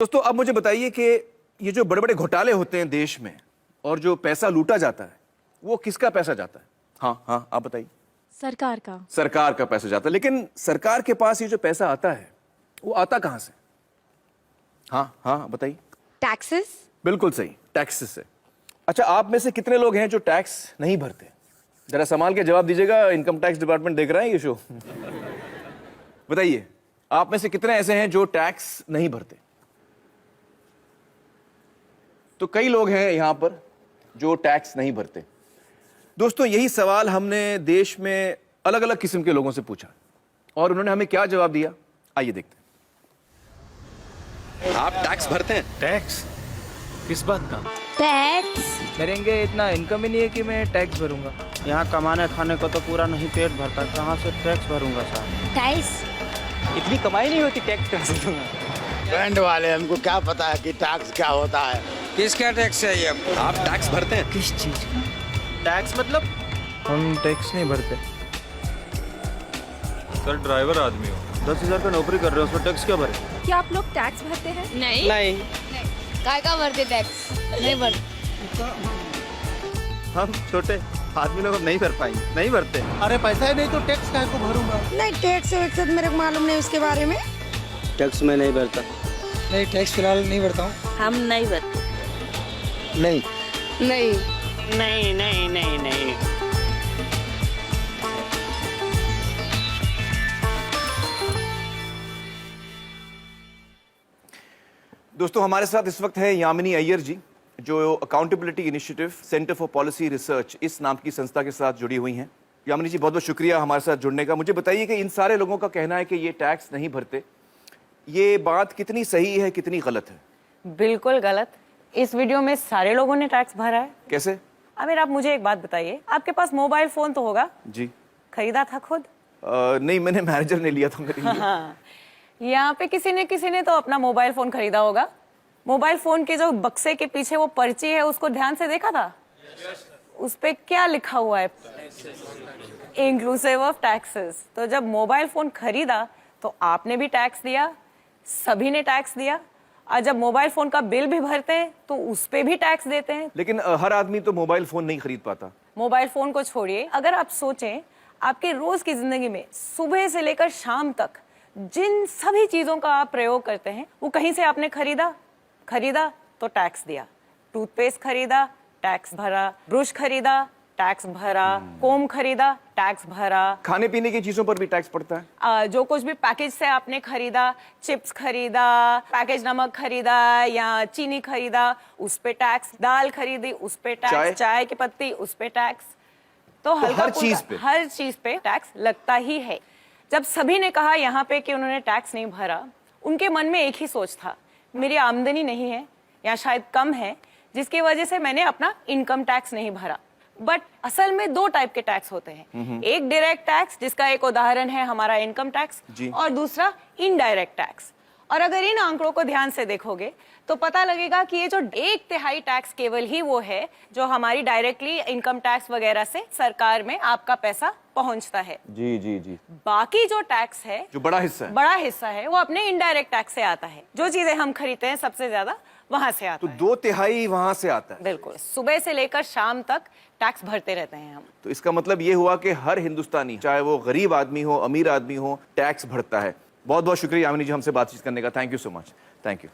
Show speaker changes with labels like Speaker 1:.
Speaker 1: दोस्तों अब मुझे बताइए कि ये जो बड़े बड़े घोटाले होते हैं देश में और जो पैसा लूटा जाता है वो किसका पैसा जाता है? हाँ हाँ आप बताइए।
Speaker 2: सरकार का।
Speaker 1: सरकार का पैसा जाता है, लेकिन सरकार के पास ये जो पैसा आता है वो आता कहां से? हाँ हाँ बताइए।
Speaker 2: टैक्सेस।
Speaker 1: बिल्कुल सही, टैक्सेस से। अच्छा, आप में से कितने लोग हैं जो टैक्स नहीं भरते? जरा संभाल के जवाब दीजिएगा, इनकम टैक्स डिपार्टमेंट देख रहा है ये शो। बताइए, आप में से कितने ऐसे हैं जो टैक्स नहीं भरते? तो कई लोग हैं यहां पर जो टैक्स नहीं भरते। दोस्तों यही सवाल हमने देश में अलग अलग किस्म के लोगों से पूछा और उन्होंने हमें क्या जवाब दिया, आइए देखते हैं।
Speaker 3: आप टैक्स भरते हैं?
Speaker 4: टैक्स? किस बात का?
Speaker 2: टैक्स।
Speaker 5: मेरेंगे इतना इनकम ही नहीं है कि मैं टैक्स भरूंगा।
Speaker 6: यहाँ कमाने खाने को तो पूरा नहीं पेट भरता, कहाँ से टैक्स भरूंगा साहब?
Speaker 2: टैक्स।
Speaker 5: इतनी कमाई नहीं होती टैक्स कैसे दूंगा?
Speaker 7: बैंड वाले हमको क्या पता है कि टैक्स क्या होता है।
Speaker 3: किसका टैक्स चाहिए आपको? आप टैक्स भरते हैं?
Speaker 5: किस चीज का?
Speaker 6: टैक्स मतलब?
Speaker 5: हम टैक्स नहीं भरते।
Speaker 4: सर ड्राइवर आदमी हो,
Speaker 6: 10,000 का नौकरी कर रहे हो, उसमें टैक्स क्या भरे?
Speaker 2: क्या आप लोग टैक्स भरते हैं?
Speaker 8: नहीं
Speaker 5: नहीं।
Speaker 8: काय का भरते टैक्स? नहीं भरते।
Speaker 6: हम छोटे आदमी लोग नहीं भर पाएंगे, नहीं भरते।
Speaker 7: अरे पैसा ही नहीं तो टैक्स काहे को भरूंगा।
Speaker 8: नहीं टैक्स वैक्स मेरे को मालूम नहीं उसके बारे में।
Speaker 6: टैक्स में नहीं भरता।
Speaker 5: नहीं टैक्स फिलहाल नहीं भरता हूँ।
Speaker 8: हम नहीं भरते।
Speaker 7: नहीं
Speaker 8: नहीं
Speaker 6: नहीं नहीं नहीं नहीं।
Speaker 1: दोस्तों हमारे साथ इस वक्त है यामिनी अय्यर जी, जो accountability initiative centre for policy research इस नाम की संस्था के साथ जुड़ी हुई हैं। यामिनी जी बहुत बहुत शुक्रिया हमारे साथ जुड़ने का। मुझे बताइए कि इन सारे लोगों का कहना है कि ये टैक्स नहीं भरते, ये बात कितनी सही है कितनी गलत है?
Speaker 9: बिल्कुल गलत। इस वीडियो में सारे लोगों ने टैक्स भरा है।
Speaker 1: कैसे?
Speaker 9: आमिर आप मुझे एक बात बताइए, आपके पास मोबाइल फोन तो होगा?
Speaker 1: जी।
Speaker 9: खरीदा था खुद?
Speaker 1: नहीं, मैंने मैनेजर ने लिया था मेरे लिए।
Speaker 9: हाँ। यहाँ पे किसी ने तो अपना मोबाइल फोन खरीदा होगा। मोबाइल फोन के जो बक्से के पीछे वो पर्ची है उसको ध्यान से देखा था? उस पे क्या लिखा हुआ है? Inclusive of taxes. तो जब मोबाइल फोन खरीदा तो आपने भी टैक्स दिया, सभी ने टैक्स दिया, और जब मोबाइल फोन का बिल भी भरते हैं तो उस पे भी टैक्स देते हैं।
Speaker 1: लेकिन हर आदमी तो मोबाइल फोन नहीं खरीद पाता।
Speaker 9: मोबाइल फोन को छोड़िए, अगर आप सोचें आपके रोज की जिंदगी में सुबह से लेकर शाम तक जिन सभी चीजों का आप प्रयोग करते हैं वो कहीं से आपने खरीदा तो टैक्स दिया। टूथपेस्ट खरीदा, टैक्स भरा। ब्रश खरीदा, टैक्स भरा। कोम खरीदा, टैक्स भरा।
Speaker 1: खाने पीने की चीजों पर भी टैक्स पड़ता है।
Speaker 9: जो कुछ भी पैकेज से आपने खरीदा, चिप्स खरीदा, पैकेज नमक खरीदा या चीनी खरीदा, उस पे टैक्स। दाल खरीदी, उस पे टैक्स। चाय की पत्ती, उस पे टैक्स। तो हर चीज पे टैक्स लगता ही है। जब सभी ने कहा यहाँ पे कि उन्होंने टैक्स नहीं भरा, उनके मन में एक ही सोच था, मेरी आमदनी नहीं है या शायद कम है, जिसकी वजह से मैंने अपना इनकम टैक्स नहीं भरा। बट असल में दो टाइप के टैक्स होते हैं, एक डायरेक्ट टैक्स जिसका एक उदाहरण है हमारा इनकम टैक्स, और दूसरा इनडायरेक्ट टैक्स। और अगर इन आंकड़ों को ध्यान से देखोगे तो पता लगेगा कि ये जो 1/3 टैक्स केवल ही वो है जो हमारी डायरेक्टली इनकम टैक्स वगैरह से सरकार में आपका पैसा पहुंचता है।
Speaker 1: जी जी जी।
Speaker 9: बाकी जो टैक्स है,
Speaker 1: जो बड़ा हिस्सा है
Speaker 9: वो अपने इनडायरेक्ट टैक्स से आता है। जो चीजें हम खरीदते हैं सबसे ज्यादा वहां से आता
Speaker 1: तो
Speaker 9: है।
Speaker 1: 2/3 वहां से आता है।
Speaker 9: बिल्कुल, सुबह से लेकर शाम तक टैक्स भरते रहते हैं हम।
Speaker 1: तो इसका मतलब ये हुआ कि हर हिंदुस्तानी, चाहे वो गरीब आदमी हो अमीर आदमी हो, टैक्स भरता है। बहुत बहुत शुक्रिया यामिनी जी हमसे बातचीत करने का। Thank you so much. Thank you.